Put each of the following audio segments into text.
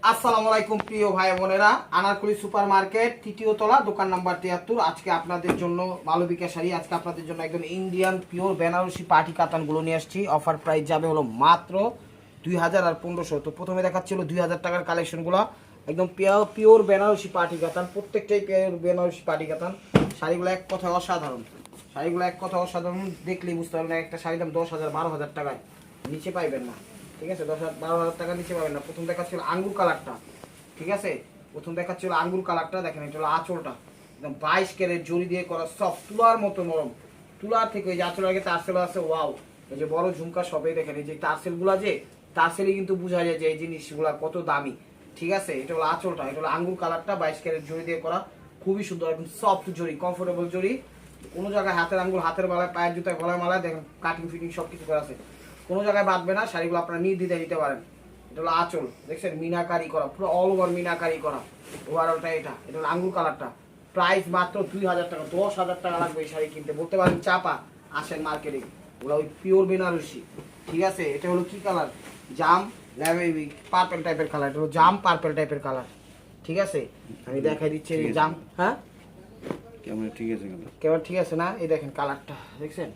আসসালামু আলাইকুম প্রিয় ভাই বোনেরা, আনারকুলি সুপার মার্কেট তৃতীয় তলা, দোকান নাম্বার 73। আজকে আপনাদের জন্য মালবিকা শাড়ি, আজকে আপনাদের জন্য একদম ইন্ডিয়ান পিওর বেনারসি পার্টি কাতানগুলো নিয়ে আসছি। অফার প্রাইস যাবে হলো মাত্র 2000 আর 1500। তো প্রথমে দেখাচ্ছিল 2000 টাকার কালেকশনগুলো, একদম পিওর বেনারসি পার্টি কাতান, প্রত্যেকটাই পিওর বেনারসি পার্টি কাতান। শাড়িগুলো এক কথায় অসাধারণ, শাড়িগুলো এক কথা অসাধারণ, দেখলেই বুঝতে পারবেন। একটা শাড়ির দাম 10,000 12,000 টাকায় নিচে পাইবেন না, ঠিক আছে? 10,000 12,000 টাকা নিচে পাবেন না। প্রথম দেখাচ্ছিল আঙ্গুর কালারটা, ঠিক আছে? প্রথম দেখাচ্ছিল আঙ্গুর কালারটা, দেখেন এটা হলো আঁচলটা, একদম 22 ক্যারেট জড়ি দিয়ে করা, সফট তুলার মতো নরম। তুলার থেকে ওই যে আঁচল আগে তারসেল আছে, ওয়াও! এই যে বড় ঝুমকা সবাই দেখেন, এই যে তারসেলগুলো, যে তারসেলই কিন্তু বোঝা যায় যে এই জিনিসগুলা কত দামি, ঠিক আছে? এটা হলো আঁচলটা, এটা হলো আঙ্গুর কালারটা, 22 ক্যারেট জড়ি দিয়ে করা, খুবই সুন্দর, একদম সফট জড়ি, কমফোর্টেবল জড়ি। কোনো জায়গায় হাতের আঙ্গুল, হাতের মালায়, পায়ের জুতায়, গলায় মালায় দেখেন কাটিং ফিটিং সব কিছু করা আছে, কোনো জায়গায় বাঁধবে না। শাড়িগুলো আপনারা নির্দ্বিধায় নিতে পারেন। এটা হলো আঁচল, দেখছেন মিনাকারি করা, পুরো অল ওভার মিনাকারি করা। ওভারঅলটা এটা হলো আঙ্গুর কালারটা। প্রাইস মাত্র 2000 টাকা। 10,000 টাকা লাগবে এই শাড়ি কিনতে, বলতে পারেন চাপা। আসেন মার্কেটে, ওগুলো ওই পিওর বেনারসি, ঠিক আছে? এটা হলো কি কালার? জাম পার্পেল টাইপের কালার, এটা হলো জাম পার্পেল টাইপের কালার, ঠিক আছে? আমি দেখাই দিচ্ছি জাম। হ্যাঁ, ক্যামেরা ঠিক আছে, ক্যামেরা ঠিক আছে না? এই দেখেন কালারটা, দেখছেন?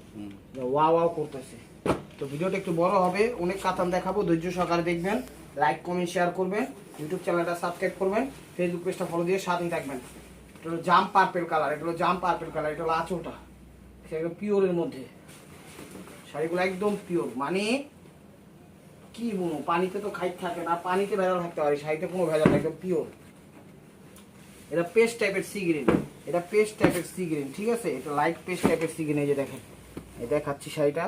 ওয়াও ওয়াও করতেছে। তো ভিডিওটা একটু বড় হবে, অনেক কাতান দেখাবো, ধৈর্য সহকারে দেখবেন, লাইক কমেন্ট শেয়ার করবেন, ইউটিউব চ্যানেলটা সাবস্ক্রাইব করবেন, ফেসবুক পেজটা ফলো দিয়ে সাথেই থাকবেন। এটা হলো জাম পার্পেল কালার, এটা হলো জাম পার্পেল কালার, এটা হলো আঁচলটা, সেটা পিওরের মধ্যে। শাড়িগুলো একদম পিওর, মানে কি বলবো, পানিতে তো খাইতে থাকে না, পানিতে ভেজাল থাকতে পারে, শাড়িতে কোনো ভেজাল না, একদম পিওর। এটা পেস্ট টাইপের সি গ্রিন, এটা পেস্ট টাইপের সি গ্রিন, ঠিক আছে? এটা লাইট পেস্ট টাইপের সি গ্রিন। এই যে দেখেন, এই দেখাচ্ছি শাড়িটা,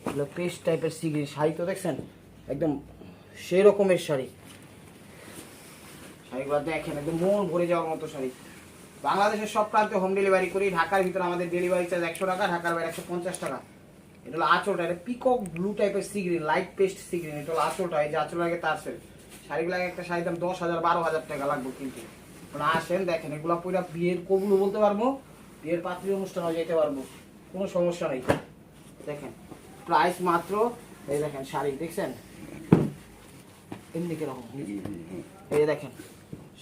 এগুলো পেস্ট টাইপের সি গ্রিন। শাড়ি তো দেখছেন একদম সেই রকমের শাড়ি, শাড়িগুলো দেখেন একদম মন ভরে যাওয়ার মতো শাড়ি। বাংলাদেশের সব প্রান্তে হোম ডেলিভারি করি। ঢাকার ভিতরে আমাদের ডেলিভারি চার্জ 100 টাকা, ঢাকার বাইরে 150 টাকা। এটা হলো আঁচলটা, এটা পিকক ব্লু টাইপের সি গ্রিন, লাইট পেস্ট সি গ্রিন। এটা হলো আঁচলটা, এই যে আঁচল আগে তারসেল। শাড়িগুলো একটা শাড়ির দাম 10,000 12,000 টাকা লাগবে কিন্তু। আসেন দেখেন, এগুলো পুরো বিয়ের কবুলও বলতে পারবো, বিয়ের পাত্রী অনুষ্ঠানে যেতে পারবো, কোনো সমস্যা নেই। দেখেন প্রাইস মাত্র, এই দেখেন শাড়ি দেখছেন এমনি কিরকম, এই দেখেন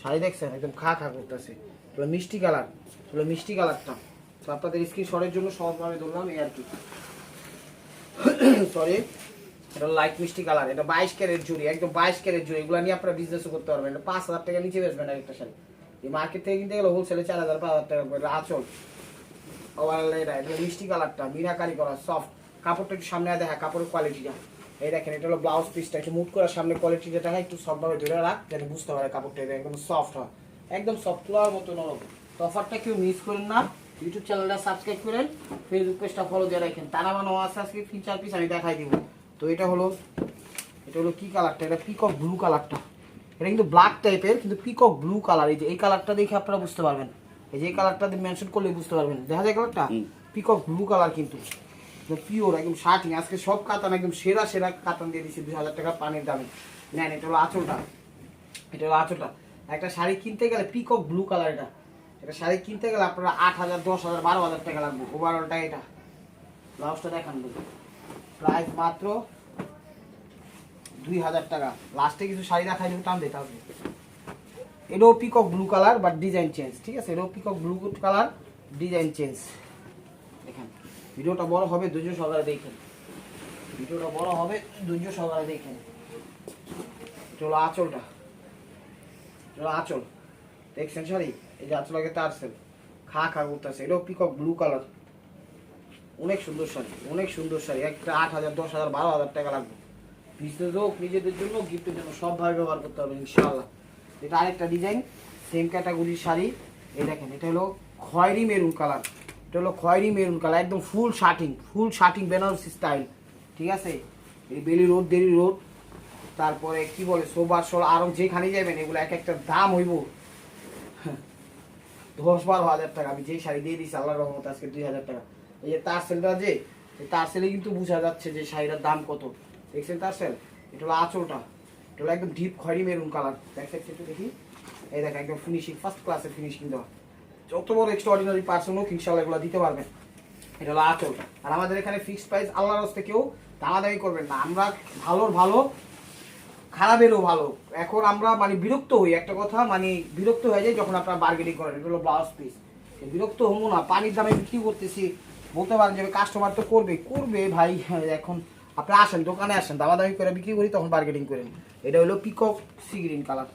শাড়ি দেখছেন একদম খা খা করতেছে। এগুলো মিষ্টি কালার, এগুলো মিষ্টি কালারটা। তো আপনাদের স্ক্রিনশটের জন্য সহজভাবে ধরলাম, এই আর কি। সরি, এটা লাইট মিষ্টি কালার, এটা 22 ক্যারেট জুড়ি, একদম 22 ক্যারেট জুড়ি। এগুলো নিয়ে আপনারা বিজনেসও করতে পারবেন। এটা 5,000 টাকা নিচে বেচবেন না একটা শাড়ি। এই মার্কেট থেকে কিনতে গেলে হোলসেলে 4,000 5,000 টাকা করে। আঁচল ওভারঅল এটা মিষ্টি কালারটা, মিনাকারি করা, সফট। কাপড়টা একটু সামনে দেখা, কাপড়ের কোয়ালিটিটা এই দেখেন। এটা হলো ব্লাউজ পিসটা, একটু মুট করার সামনে কোয়ালিটি যেটা হয় একটু সফটভাবে ধরে রাখ, যেন বুঝতে পারে কাপড়টা একদম সফট হয়, একদম সফট তুলার মতো নরম। তো অফারটা কেউ মিস করেন না, ইউটিউব চ্যানেলটা সাবস্ক্রাইব করেন, ফেসবুক পেজটা ফলো দিয়ে রাখেন। তারা বানো আছে আজকে 3-4 পিস আমি দেখাই দিব। তো এটা হলো কি কালারটা? এটা পিকক ব্লু কালারটা। এটা কিন্তু ব্ল্যাক টাইপের, কিন্তু পিকক ব্লু কালার। এই যে এই কালারটা দেখে আপনারা বুঝতে পারবেন, এই যে এই কালারটা মেনশন করলে বুঝতে পারবেন, দেখা যায় কালারটা পিকক ব্লু কালার, কিন্তু পিওর একদম শার্টিং। আজকে সব কাতান একদম সেরা সেরা কাতান দিয়ে দিচ্ছি 2,000 টাকা পানির দামে। নেন, এটা হলো আঁচলটা, এটা হলো আঁচলটা। একটা শাড়ি কিনতে গেলে পিকক ব্লু কালার, এটা শাড়ি কিনতে গেলে আপনারা 8,000 10,000 12,000 টাকা লাগবে। ওভারঅলটা এটা, ব্লাউজটা দেখান, প্রাইস মাত্র 2,000 টাকা। লাস্টে কিছু শাড়ি দেখাই দেবো, টান দিতে হবে। এটাও peacock blue colour, but design change, ঠিক আছে? এটাও peacock blue colour, design change. দেখেন ভিডিওটা বড় হবে, ধৈর্য সহকারে দেখেন, ভিডিওটা বড় হবে, ধৈর্য সহকারে দেখেন। এটা হলো আঁচলটা, এটা হলো আঁচল, দেখছেন শাড়ি? এই যে আঁচল আগে তারসেল, খা খা করতেছে। এটাও পিকক ব্লু কালার, অনেক সুন্দর শাড়ি, অনেক সুন্দর শাড়ি। একটা 8,000 10,000 12,000 টাকা লাগবে। বিজনেস হোক, নিজেদের জন্য, গিফটের জন্য, সবভাবে ব্যবহার করতে হবে ইনশাআল্লাহ। এটা আরেকটা ডিজাইন, সেম ক্যাটাগরির শাড়ি। এই দেখেন, এটা হলো খয়েরি মেরুন কালার, এটা হলো খয়েরি মেরুন কালার, একদম ফুল শার্টিং বেনারসি স্টাইল, ঠিক আছে? এই বেলি রোড, দেরি রোড, তারপরে কি বলে সোবার শোল, আরও যেখানে যাবেন এগুলো এক একটা দাম হইব 10-12 হাজার টাকা। আমি যেই শাড়ি দিয়ে দিচ্ছি আল্লাহর রহমতে আজকে 2,000 টাকা। এই যে তারসেলটা, যে তারসেলে কিন্তু বোঝা যাচ্ছে যে শাড়িটার দাম কত, দেখছেন তারসেল? এটা হলো আঁচলটা, এটা হলো একদম ডিপ খয়েরি মেরুন কালার। দেখছেন একটু দেখি, এই দেখেন একদম ফিনিশিং, ফার্স্ট ক্লাসের ফিনিশিং দেওয়া। যত বড় এক্সট্রাঅর্ডিনারি পার্সন হোক ইনশাআল্লাহ এগুলো দিতে পারবেন। এটা হলো আঁচল। আর আমাদের এখানে ফিক্সড প্রাইস, আল্লাহর হস্তে কেউ দামাদামি করবেন না। আমরা ভালোর ভালো খারাপেরও ভালো। এখন আমরা মানে বিরক্ত হই, একটা কথা মানে বিরক্ত হয়ে যায় যখন আপনারা বার্গেনিং করেন। এটা হলো ব্লাউজ পিস, বিরক্ত হবো না, পানির দামে বিক্রি করতেছি, বলতে পারেন যে কাস্টমার তো করবে করবে ভাই। এখন আপনি আসেন দোকানে আসেন, দামাদামি করে বিক্রি করি তখন বার্গেনিং করেন। এটা হলো পিকক সি গ্রিন কালার,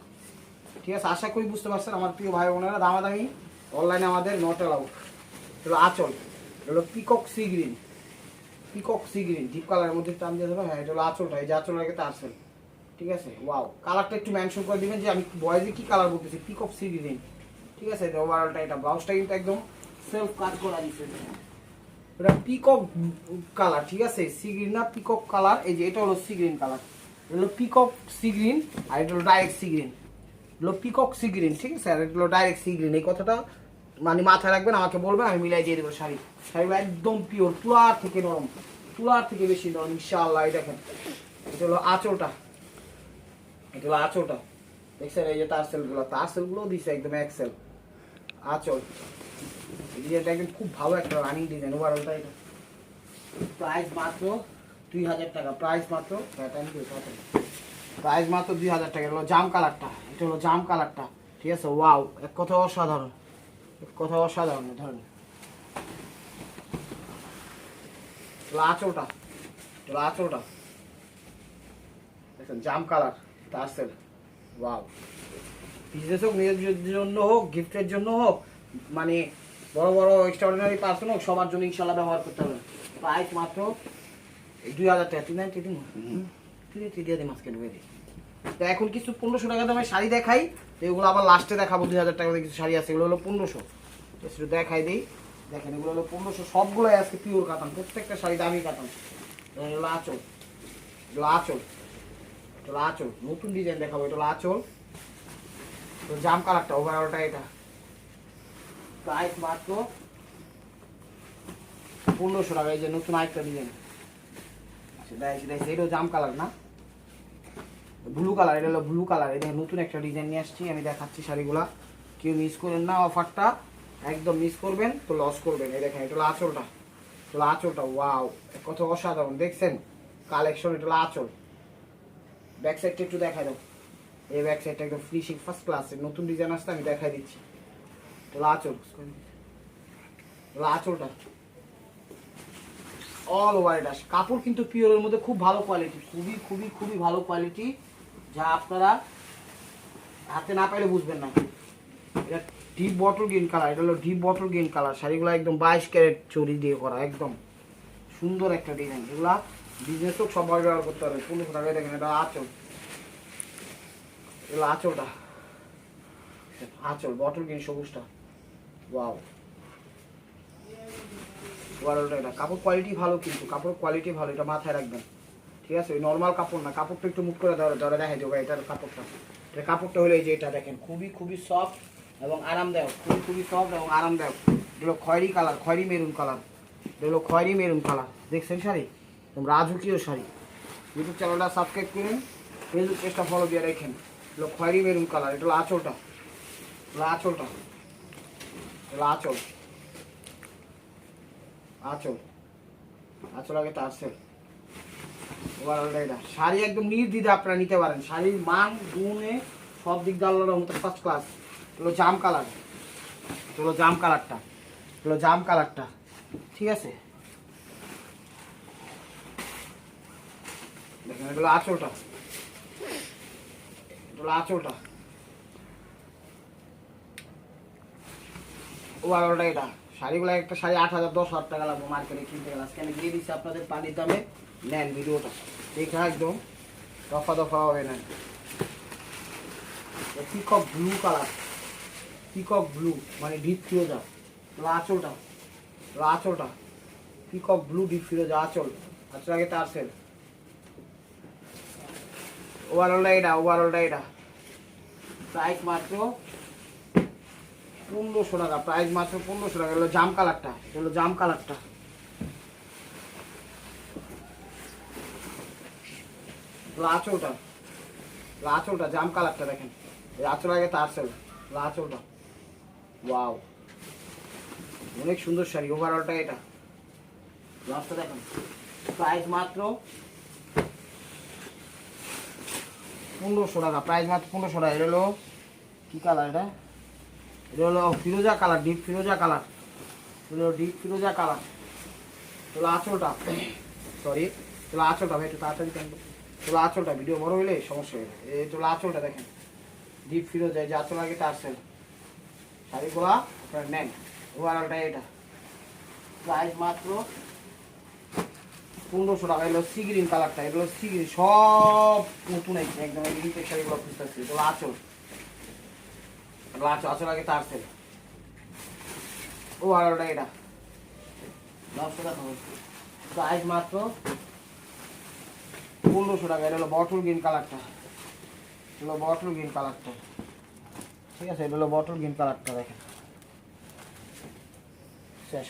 ঠিক আছে? আশা করি বুঝতে পারছেন আমার প্রিয় ভাই বোনেরা। দামাদামি অনলাইনে আমাদের নট অ্যালাউড। হলো আঁচল, এটা হলো peacock sea green, peacock sea green deep কালারের মধ্যে টান দিয়ে দেবো। হ্যাঁ, এটা হলো আঁচলটা, এই যে আঁচল আগে আসেন, ঠিক আছে? ওয়াও, কালারটা একটু মেনশন করে দিবেন যে আমি বয়েজে কি কালার বলতেছি, পিকক সি গ্রিন, ঠিক আছে? এটা ওভারঅলটা, এটা ব্লাউজটা কিন্তু একদম সেলফ কাজ করা দিচ্ছে, এটা পিকক কালার, ঠিক আছে? সি গ্রিন না পিকক কালার, এই যে এটা হলো সি গ্রিন কালার, এটা হলো পিকক সি গ্রিন, আর এটা হলো ডাইরেক্ট সি গ্রিন, হলো পিকক সি গ্রিন, ঠিক আছে? আর এটা হলো ডাইরেক্ট সি গ্রিন। এই কথাটা মানে মাথায় রাখবেন, আমাকে বলবেন, আমি মিলাই দিয়ে দেবো শাড়ি। শাড়িগুলো একদম পিওর, তুলার থেকে নরম, তুলার থেকে বেশি নরম ইনশাআল্লাহ। এই দেখেন, এটা হলো আঁচলটা, এটা হলো আঁচলটা, দেখছেন? এই যে তারসেলগুলো দিছে একদম এক্সেল আঁচল। ডিজাইনটা একদম খুব ভালো একটা রানিং ডিজাইন। ওভারঅলটা এটা প্রাইস মাত্র 2000 টাকা, প্রাইস মাত্র প্রাইস মাত্র 2000 টাকা। এটা হলো জাম কালারটা, এটা হলো জাম কালারটা, ঠিক আছে? ওয়াও, এক কথা অসাধারণ, এক কথা অসাধারণ। ধরেন আঁচলটা, এটা আঁচলটা দেখেন, জাম কালার তারসেল। ওয়াও, বিজনেস হোক, নিজের জন্য হোক, গিফটের জন্য হোক, মানে বড় বড় এক্সট্রাঅর্ডিনারি পার্সন হোক, সবার জন্য ইনশাল্লাহ ব্যবহার করতে হবে। প্রাইস মাত্র 2000 টাকা। 390 দিয়ে দিই, মাঝখানে ঢুকে দিই। তো এখন কিছু 1500 টাকা দামের শাড়ি দেখাই, তো এগুলো আবার লাস্টে দেখাবো। 2000 টাকা কিছু শাড়ি আছে, এগুলো হলো 1500, একটু দেখাই দিই। দেখেন, এগুলো হলো 1500, সবগুলোই আজকে পিওর কাতান, প্রত্যেকটা শাড়ি দামি কাতান। এগুলো আঁচল, এগুলো আঁচল, এটা আঁচল, নতুন ডিজাইন দেখাবো। এটা হলো আঁচল, তো জাম কালারটা, ওভারঅলটা এটা। প্রাইস মাত্র 1500 টাকা। এই যে নতুন আরেকটা ডিজাইন, আচ্ছা দেখছি, এটাও জাম কালার না, ব্লু কালার, এটা হলো ব্লু কালার। এটা নতুন একটা ডিজাইন নিয়ে আসছি, আমি দেখাচ্ছি শাড়িগুলা, কেউ মিস করেন না অফারটা, একদম মিস করবেন তো লস করবেন। এই দেখেন, এটা হলো আঁচলটা, এটা হলো আঁচলটা। ওয়াও, কত অসাধারণ দেখছেন কালেকশন। এটা হলো আঁচল, ব্যাক সাইডটা একটু দেখাই দাও। এই ব্যাক সাইডটা একদম ফিনিশিং ফার্স্ট ক্লাসের, নতুন ডিজাইন আসছে, আমি দেখাই দিচ্ছি। এটা হলো আঁচল, এটা আঁচলটা অল ওভার। এটা কাপড় কিন্তু পিওরের মধ্যে খুব ভালো কোয়ালিটি, খুবই খুবই খুবই ভালো কোয়ালিটি, যা আপনারা হাতে না পাইলে বুঝবেন না। এটা ডিপ বটল গ্রিন কালার, এটা হলো ডিপ বটল গ্রিন কালার। শাড়িগুলো একদম 22 ক্যারেট চড়ি দিয়ে করা, একদম সুন্দর একটা ডিজাইন। এগুলা বিজনেস হোক সবাই ব্যবহার করতে পারবে। 1500 টাকায় দেখেন, এটা আঁচল, এগুলো আঁচলটা, আঁচল বটল গ্রিন সবুজটা। ওয়াও, ওভারঅলটা এটা। কাপড় কোয়ালিটি ভালো, কিন্তু কাপড় কোয়ালিটি ভালো, এটা মাথায় রাখবেন, ঠিক আছে? ওই নর্মাল কাপড় না, কাপড়টা একটু মুখ করে ধরে দেখাই দেবো। এটার কাপড়টা, এটা কাপড়টা হলো এই যে এটা দেখেন, খুবই খুবই সফট এবং আরামদায়ক, খুবই খুবই সফট এবং আরামদায়ক। এগুলো খয়েরি কালার, খয়েরি মেরুন কালার, এগুলো খয়েরি মেরুন কালার। দেখছেন শাড়ি, একদম রাজকীয় শাড়ি। ইউটিউব চ্যানেলটা সাবস্ক্রাইব করুন, ফেসবুক পেজটা ফলো দিয়ে রাখেন। এগুলো খয়েরি মেরুন কালার, এটা হলো আঁচলটা, এগুলো আঁচলটা, এগুলো আঁচল, আঁচল, আঁচল আগে তারসেল। ওভারঅলটা এটা। শাড়ি একদম নির্দ্বিধা আপনারা নিতে পারেন, শাড়ির মান গুণে সব দিক দিয়ে আল্লাহর মতো ফার্স্ট ক্লাস। হলো জাম কালার, হলো জাম কালারটা, হলো জাম কালারটা, ঠিক আছে? দেখেন, এগুলো আঁচলটা, এগুলো আঁচলটা, ওভারঅলটা এটা। শাড়িগুলো একটা শাড়ি 8000 10,000 টাকা লাগবে মার্কেটে কিনতে গেলে, আজকে আমি দিয়ে দিচ্ছি আপনাদের পানির দামে। নেন ভিডিওটা দেখে একদম দফা দফা হবে। নেন, peacock blue colour, peacock blue মানে ডিপ ফিরোজা, আঁচলটা, আঁচলটা পিকক ব্লু ডিপ ফিরোজা আঁচল, আঁচল আগে তারসেল। ওভারঅলটা এটা, ওভারঅলটা এটা। প্রাইস মাত্র 1500 টাকা, প্রাইস মাত্র 1500 টাকা। হলো জাম কালারটা, হলো জাম কালারটা, আঁচলটা, আঁচলটা জাম কালারটা দেখেন, এই আঁচল আগে তারসেল, আঁচলটা। ওয়াও, অনেক সুন্দর শাড়ি। ওভারঅলটা এটা, লাস্টটা দেখেন, প্রাইস মাত্র 1500 টাকা, প্রাইস মাত্র 1500 টাকা। এটা হলো কি কালার? এটা হলো ফিরোজা কালার, ডিপ ফিরোজা কালার। হলো ডিপ ফিরোজা কালার। তোলা আঁচলটা, সরি তোলা আঁচলটা ভাই একটু তাড়াতাড়ি কেন, তোলা আঁচলটা ভিডিও বড় হইলে সমস্যা হয়ে যায়। এই তোলা আঁচলটা দেখেন, ডিপ ফিরোজা, যে আঁচল আগে টার্সেল শাড়িগুলা আপনারা নেন। ওভারঅলটা এটা প্রাইস মাত্র 1500 টাকা। এগুলো সি গ্রিন কালারটা, এগুলো সি গ্রিন, সব নতুন আইছে একদম। ইনটেক শাড়িগুলো খুঁজতেছি। এগুলো আঁচল, এগুলো আঁচল, আঁচল আগে টার্সেল। ওভারঅলটা এটা 900 টাকা, প্রাইস মাত্র 1500 টাকা। এটা হলো বটল গ্রিন কালারটা, হলো বটল গ্রিন কালারটা, ঠিক আছে। এটা হলো বটল গ্রিন কালারটা দেখেন।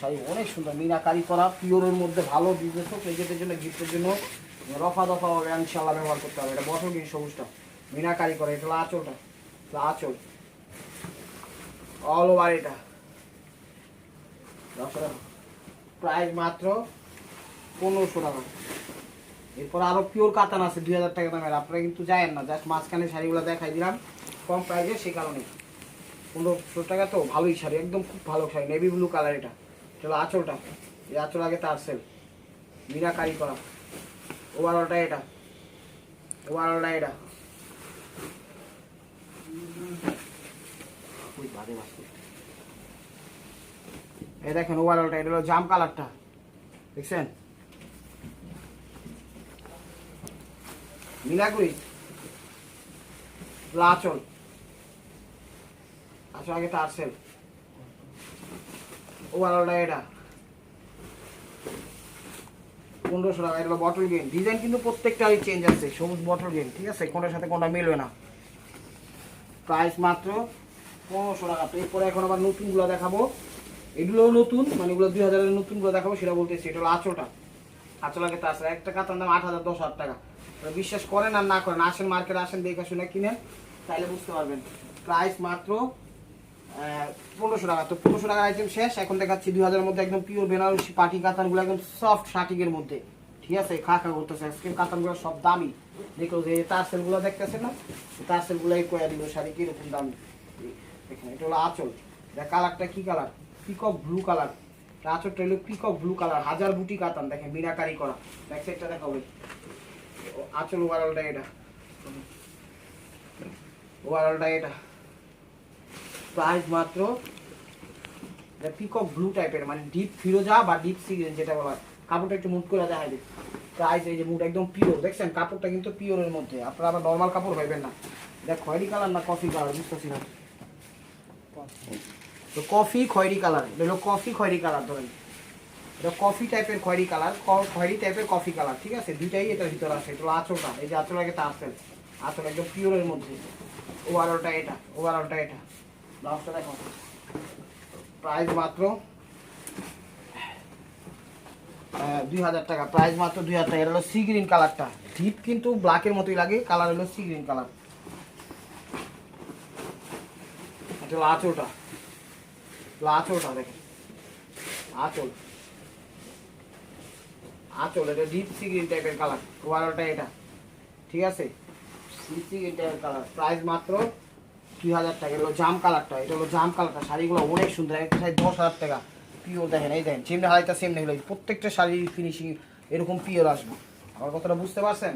শাড়ি অনেক সুন্দর, মিনাকারি করা, পিওরের মধ্যে, ভালো বিজনেস হোক, নিজেদের জন্য, গিফটের জন্য রফা দফা হবে ইনশাল্লাহ ব্যবহার করতে হবে। এটা বটল গ্রিন সবুজটা মিনাকারি করা। এটা হলো আঁচলটা, আঁচল অল ওভার। এটা 900 টাকা, প্রাইস মাত্র 1500 টাকা। এরপর আরো পিওর কাতান আছে 2000 টাকা দামের, আপনারা কিন্তু যায়েন না, জাস্ট মাঝখানে শাড়িগুলো দেখাই দিলাম কম প্রাইসে, সেই কারণে। 1500 টাকা তো ভালোই শাড়ি, একদম খুব ভালো শাড়ি, নেভি ব্লু কালার। এটা চলো আঁচলটা, এই আঁচল আগে টার্সেল মিনাকারি করা। ওভারঅলটা এটা, ওভারঅলটা এটা এই দেখেন ওভারঅলটা। এটা হলো জাম কালারটা, দেখছেন মিলাগুড়ি আঁচল, আঁচল আগে টার্সেল। ওভারঅলটা এটা 1500 টাকা। এটা হলো বটল গ্রিন, ডিজাইন কিন্তু প্রত্যেকটারই চেঞ্জ আছে, সবুজ বটল গ্রিন, ঠিক আছে, কোনটার সাথে কোনটা মিলবে না। প্রাইস মাত্র 1500 টাকা। তো এরপরে এখন আবার নতুনগুলো দেখাবো, এগুলোও নতুন, মানে এগুলো 2000-এর নতুনগুলো দেখাবো, সেটা বলতেছি। এটা হলো আঁচলটা, আঁচল আগে টার্সেল। একটা কাতার দাম 8000, 10,000 টাকা। বিশ্বাস করেন আর না করেন, আসেন মার্কেটে, আসেন দেখে শুনে কিনেন, তাইলে বুঝতে পারবেন। প্রাইস মাত্র 1500 টাকা। তো 1500 টাকার আইটেম শেষ। এখন দেখাচ্ছি 2000-এর মধ্যে একদম পিওর বেনারসি পাটি কাতানগুলো, একদম সফট শাটিকের মধ্যে, ঠিক আছে। খা করতেছে আজকের কাতানগুলো সব দামি। দেখো যে টার্সেলগুলো দেখতেছেন না, টার্সেলগুলোই কয়া দিল শাড়ি কিরকম দামি। দেখেন এটা হলো আঁচল, এটা কালারটা কি কালার? Peacock blue colour. আঁচলটা হলো পিকক ব্লু কালার, হাজার বুটি কাতান, দেখেন মিনাকারি করা। ব্যাক সাইডটা দেখাবে, আঁচল ওভারঅলটা এটা, ওভারঅলটা এটা। প্রাইস মাত্র, পিকক ব্লু টাইপের, মানে ডিপ ফিরোজা বা ডিপ সি গ্রিন যেটা বলা হয়। কাপড়টা একটু মুভ করে দেখাই দিই। প্রাইস এই যে মুড একদম পিওর, দেখছেন কাপড়টা কিন্তু পিওরের মধ্যে, আপনারা আবার নর্মাল কাপড় পাইবেন না। এটা খয়েরি কালার না কফি কালার বুঝতেছি না, তো কফি খয়েরি কালার। এটা হলো কফি খয়েরি কালার, ধরেন এটা কফি টাইপের খয়েরি কালার, খয়েরি টাইপের কফি কালার, ঠিক আছে। দুইটাই এটার ভিতরে আছে। এটা হলো আঁচলটা, এই যে আঁচল আগে টার্সেল, আঁচল একদম পিওরের মধ্যে। ওভারঅলটা এটা, ওভারঅলটা এটা। লাস্টটা দেখো, প্রাইস মাত্র 2000 টাকা। প্রাইস মাত্র 2000 টাকা। এটা হলো সি গ্রিন কালারটা, ডিপ কিন্তু ব্ল্যাকের মতোই লাগে, কালার হলো সি গ্রিন কালার। এটা হলো আঁচলটা, আঁচলটা দেখেন, আঁচল, আঁচল এটা ডিপ সি গ্রিন টাইপের কালার। ওভারঅলটা এটা, ঠিক আছে, ডিপ সি গ্রিন টাইপের কালার। প্রাইস মাত্র 2000 টাকা। এটা হলো জাম কালারটা, এটা হলো জাম কালারটা। শাড়িগুলো অনেক সুন্দর, একটা শাড়ি 10,000 টাকা পিওর। দেখেন এই দেখেন, যেমনি হাইটা সেম নেই, প্রত্যেকটা শাড়ির ফিনিশিং এরকম পিওর আসবে। আমার কথাটা বুঝতে পারছেন?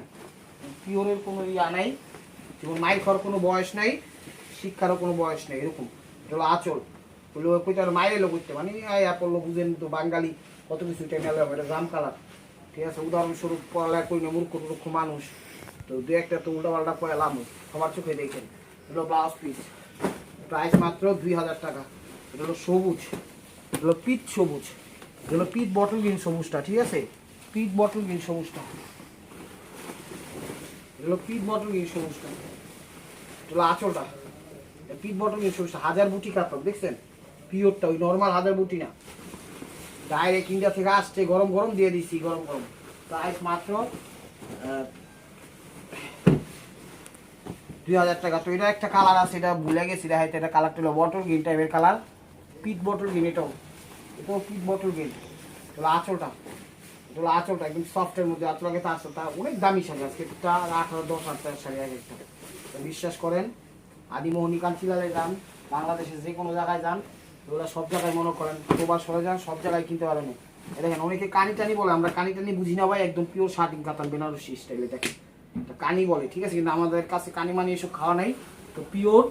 পিওরের কোনো ইয়া নাই, যেমন মাইর খাওয়ার কোনো বয়স নাই, শিক্ষারও কোনো বয়স নেই, এরকম। এটা হলো আঁচল, বললো কইতে আর মায়ের এলো করতে, মানে পড়লো বুঝেন তো, বাঙালি কত কিছু টেনে হবে। এটা জাম কালার, ঠিক আছে। উদাহরণস্বরূপ পড়ালেখা করি না, মূর্খ মূর্খ মানুষ, তো দু একটা তো উল্টাপাল্টা পড়ালাম, সবার চোখে দেখেন। এটা ব্লাউজ পিস, প্রাইস মাত্র 2000 টাকা। এটা হলো সবুজ, এটা হলো পিচ সবুজ, এটা হলো পিচ বটল গ্রিন সবুজটা, ঠিক আছে, পিচ বটল গ্রিন সবুজটা, এটা হলো পিচ বটল গ্রিন সবুজটা। এটা হলো আঁচলটা, পিচ বটল গ্রিন সবুজটা, হাজার বুটি কাপড়, দেখছেন পিওরটা, ওই নর্মাল হাজার বুটি না, ডাইরেক্ট ইন্ডিয়া থেকে আসছে, গরম গরম দিয়ে দিচ্ছি, গরম গরম। প্রাইস মাত্র 2000 টাকা। তো এটা একটা কালার আছে, এটা ভুলে গেছি দেখাইতে, এটা কালারটা হলো বটল গ্রিন টাইপের কালার, পিট বটল গ্রিন, এটাও পিট বটল গ্রিন। তাহলে আঁচলটা, এগুলো আঁচলটা একদম সফটের মধ্যে আঁচলকে তা আসল তা অনেক দামি শাড়ি আজকে একটা 18-10 হাজার টাকার শাড়ি এক একটা। তো বিশ্বাস করেন আদিমোহনী কাঞ্চিলালে যান, বাংলাদেশের যে কোনো জায়গায় যান, এগুলো সব জায়গায় মনে করেন প্রবাস সরে যান, সব জায়গায় কিনতে পারেন। দেখেন অনেকে কানি টানি বলে, আমরা কানি টানি বুঝি না ভাই, একদম পিওর শার্টিং কাতান বেনারসি স্টাইলে দেখেন কানি বলে, ঠিক আছে, কিন্তু আমাদের কাছে কানি মানি এসব খাওয়া নাই। তো পিওর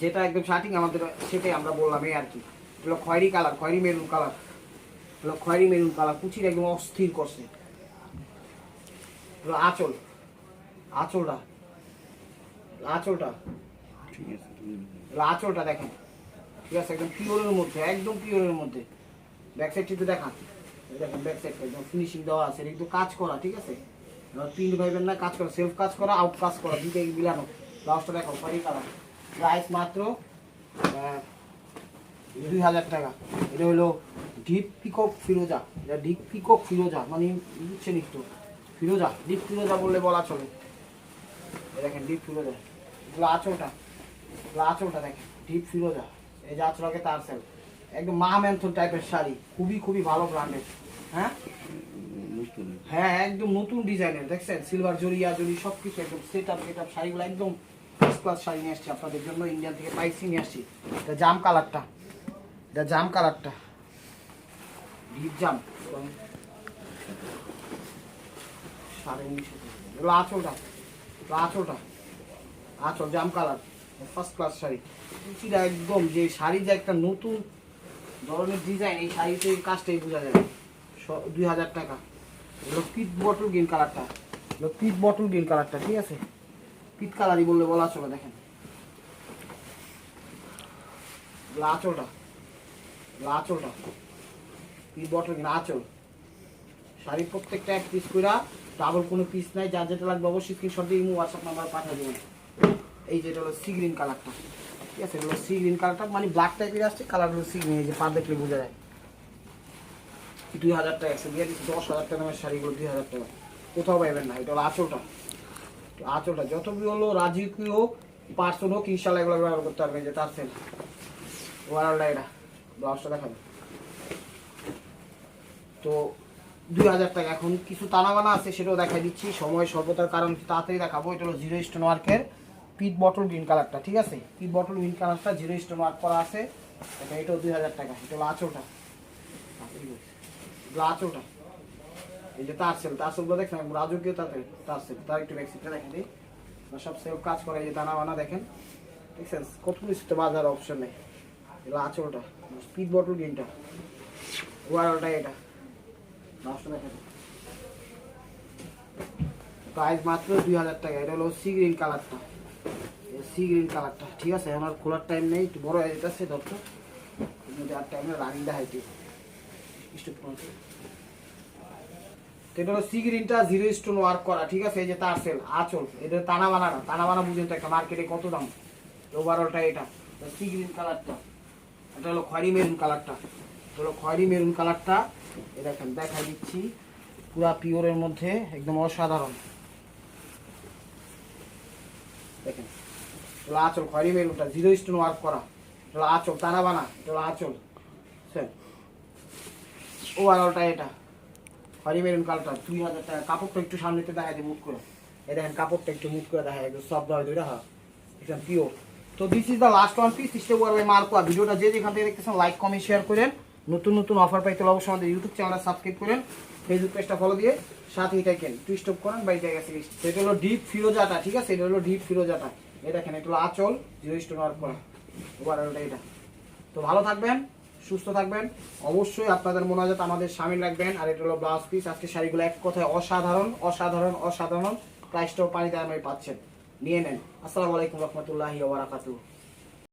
যেটা একদম শার্টিং আমাদের সেটাই আমরা বললাম এই আর কি। এগুলো খয়েরি কালার, খয়েরি মেরুন কালার, এগুলো খয়েরি মেরুন কালার, কুচির একদম অস্থির করছে। এগুলো আঁচল, আঁচলটা আঁচলটা ঠিক আছে তুমি এগুলো আঁচলটা দেখেন, ঠিক আছে, একদম পিওরের মধ্যে, একদম পিওরের মধ্যে। ব্যাক সাইডটি তো দেখান, দেখেন ব্যাক সাইডটা একদম ফিনিশিং দেওয়া আছে, একটু কাজ করা, ঠিক আছে, প্রিন্ট ভাইবেন না, কাজ করা, সেলফ কাজ করা, আউট কাজ করা, দুইটাই মিলানো। ব্লাউজটা দেখো খয়েরি কালার, প্রাইস মাত্র 2000 টাকা। এটা হলো ডিপ পিকক ফিরোজা, এটা ডিপ পিকক ফিরোজা, মানে বুঝছেন একটু, ফিরোজা, ডিপ ফিরোজা বললে বলা চলে। দেখেন ডিপ ফিরোজা, এগুলো আঁচলটা, এগুলো আঁচলটা দেখেন ডিপ ফিরোজা, এই যে আঁচলকে তার সেল, একদম মা ম্যানথন টাইপের শাড়ি, খুবই খুবই ভালো ব্র্যান্ডের। হ্যাঁ নতুন হ্যাঁ, একদম নতুন ডিজাইনের, দেখছেন সিলভার জড়িয়া জড়ি সব কিছু একদম সেট আপ শাড়িগুলো একদম ফার্স্ট ক্লাস শাড়ি নিয়ে আসছি আপনাদের জন্য, ইন্ডিয়ান থেকে পাইসি নিয়ে আসছি। এটা জাম কালারটা, এটা জাম কালারটা, ডিপ জাম, 19.5 এগুলো আঁচলটা, এগুলো আঁচলটা, আঁচল জাম কালার, ফার্স্ট ক্লাস শাড়ি। কুচিটা একদম যে শাড়ি যে একটা নতুন ধরনের ডিজাইন, এই শাড়িতে এই কাজটাই বোঝা যায়। 2000 টাকা। এগুলো পিট বটল গ্রিন কালারটা, এগুলো পিট বটল গ্রিন কালারটা, ঠিক আছে, পিট কালারই বললে বলা চলে। দেখেন এগুলো আঁচলটা, এগুলো আঁচলটা, পিট বটল গ্রিন আঁচল। শাড়ির প্রত্যেকটা এক পিস করে, ডাবল কোনো পিস নাই, যার যেটা লাগবে অবশ্যই স্ক্রিনশট দিয়ে ইমো হোয়াটসঅ্যাপ নাম্বার পাঠিয়ে দেবেন। এই যেটা হলো সি গ্রিন কালারটা, ঠিক আছে, এগুলো সি গ্রিন কালারটা, মানে ব্ল্যাক টাইপের আসছে, কালারগুলো সি গ্রিন, এই যে পা দেখলে বোঝা যায়। 2000 টাকা একশো দিয়ে দিচ্ছি, 10,000 টাকা দামের শাড়িগুলো 2000 টাকা, কোথাও পাইবেন না। এটা হলো আঁচলটা, আঁচলটা যত বি হলো রাজকীয় হোক, পার্সন হোক, ইনশাল্লাহ এগুলো ব্যবহার করতে পারবে। যে তার সেল ওয়ারালটা, এটা ব্লাউজটা দেখাবে। তো 2000 টাকা। এখন কিছু টানাবানা আছে, সেটাও দেখাই দিচ্ছি, সময় স্বল্পতার কারণ তাড়াতাড়ি দেখাবো। এটা হলো 0 স্টোন ওয়ার্কের পিট বটল গ্রিন কালারটা, ঠিক আছে, পিট বটল গ্রিন কালারটা 0 স্টোন ওয়ার্ক করা আছে। এটাও 2000 টাকা। এটা হলো আঁচলটা, আঁচলটা, এই যে তার সেল, তার সেলগুলো দেখেন রাজকীয়, তাতে তার সেল, তার একটু ব্যাকসিটটা দেখেন দিই, সব সেলফ কাজ করে, এই যে টানাবানা দেখেন, দেখছেন কত কিছু বাজার অপশন নেই। এগুলো আঁচলটা, পিট বটল গ্রিনটা, ওয়ারলটা, এটা প্রাইস মাত্র 2000 টাকা। এটা হলো সি গ্রিন কালারটা, সি গ্রিন কালারটা, ঠিক আছে, আমার খোলার টাইম নেই, একটু বড় হয়ে যেতেছে দর্শক, আর টাইমে রানিং দেখাইতে এটা হলো সি গ্রিনটা 0 স্টোন ওয়ার্ক করা, ঠিক আছে, এই যে তার সেল আঁচল, এটা টানা বানা না, টানা বানা বুঝেন তো একটা মার্কেটে কত দাম। ওভারঅলটা এটা সি গ্রিন কালারটা, এটা হলো খয়েরি মেরুন কালারটা, এটা হলো খয়েরি মেরুন কালারটা, এই দেখেন দেখা দিচ্ছি, পুরা পিওরের মধ্যে একদম অসাধারণ। দেখেন এটা আঁচল, খয়েরি মেরুনটা 0 স্টোন ওয়ার্ক করা, এটা আঁচল টানা বানা, এটা আঁচল স্যার। ওভারঅলটা এটা খয়েরি মেরুন কালারটা 2000 টাকা। কাপড়টা একটু সামনেতে দেখা যায় মুখ করে, এই দেখেন কাপড়টা একটু মুখ করে দেখা যায়, একটু সফট হয় দুইটা, হ্যাঁ একদম পিওর। তো this is the last one piece, step war by মার্কোয়া। ভিডিওটা যে যেখান থেকে দেখতেছেন লাইক কমেন্ট শেয়ার করেন, নতুন নতুন অফার পাইতে অবশ্যই আমাদের ইউটিউব চ্যানেলটা সাবস্ক্রাইব করেন, ফেসবুক পেজটা ফলো দিয়ে সাথে এটাই কেন টু স্টপ করেন বা এটা গেছে। এটা হলো ডিপ ফিরোজাটা, ঠিক আছে, এটা হলো ডিপ ফিরোজাটা, এটা দেখেন, এটা হলো আঁচল 0 স্টোন ওয়ার্ক করা, ওভারঅলটা এটা। তো ভালো থাকবেন, সুস্থ থাকবেন, অবশ্যই আপনাদের মোনাজাত আমাদের সামিল রাখবেন। আর এটা হলো ব্লাউজ পিস। আজকে শাড়িগুলো এক কথায় অসাধারণ অসাধারণ অসাধারণ, প্রাইসটাও পানি দামে পাচ্ছেন, নিয়ে নেন। আসসালামু আলাইকুম রহমতুল্লাহি ওয়া বারাকাতুহু।